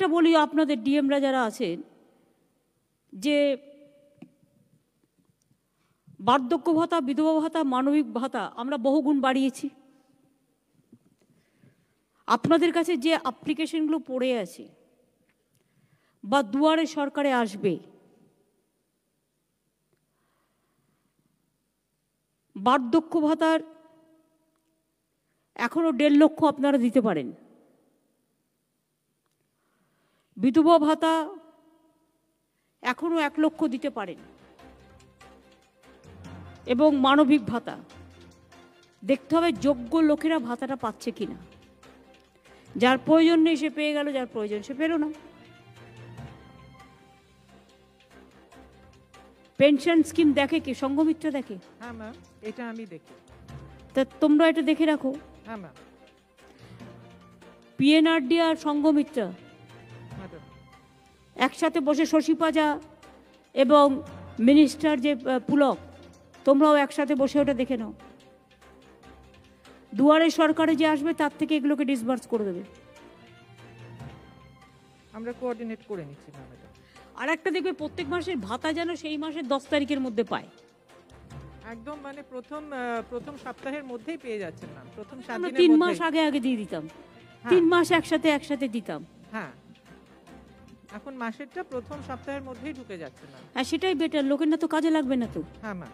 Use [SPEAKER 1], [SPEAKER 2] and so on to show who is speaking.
[SPEAKER 1] আরেকটা বলি আপনাদের ডিএমরা যারা আছেন, যে বার্ধক্য ভাতা, বিধবা ভাতা, মানবিক ভাতা আমরা বহুগুণ বাড়িয়েছি। আপনাদের কাছে যে অ্যাপ্লিকেশনগুলো পড়ে আছে বা দুয়ারে সরকারে আসবে, বার্ধক্য ভাতার এখনো 1.5 লক্ষ আপনারা দিতে পারেন, বিধবা ভাতা এখনো 1 লক্ষ দিতে পারেন, এবং মানবিক ভাতা দেখতে হবে যোগ্য লোকেরা ভাতাটা পাচ্ছে কিনা। যার প্রয়োজন নেই সে পেয়ে গেল, যার প্রয়োজন সে পেল না। পেনশন স্কিম দেখে কি? সংঘমিত্রা দেখে?
[SPEAKER 2] হ্যাঁ ম্যাম, এটা আমি দেখি।
[SPEAKER 1] তা তোমরা এটা দেখে রাখো।
[SPEAKER 2] হ্যাঁ ম্যাম।
[SPEAKER 1] পিএনআরডি আর সংঘমিত্রা একসাথে বসে, শশী পাজা এবং মিনিস্টার যে পুলক, তোমরাও একসাথে বসে ওটা দেখে নাও। দুয়ারে সরকারে যে আসবে তার থেকে এগুলোকে ডিসবার্স করে দেবে।
[SPEAKER 2] আমরা কোঅর্ডিনেট করে নিচ্ছি ম্যাম।
[SPEAKER 1] আর একটা দেখবে প্রত্যেক মাসের ভাতা যেন সেই মাসের 10 তারিখের মধ্যে পায়।
[SPEAKER 2] একদম মানে প্রথম সপ্তাহের মধ্যেই পেয়ে যাচ্ছেন ম্যাম। প্রথম 7 দিনের মধ্যে।
[SPEAKER 1] 3 মাস আগে দিয়ে দিতাম, 3 মাস একসাথে দিতাম।
[SPEAKER 2] হ্যাঁ, এখন মাসেরটা প্রথম সপ্তাহের মধ্যেই ঢুকে যাচ্ছে ম্যাম।
[SPEAKER 1] হ্যাঁ, সেটাই বেটার, লোকের না তো কাজে লাগবে না তো।
[SPEAKER 2] হ্যাঁ ম্যাম।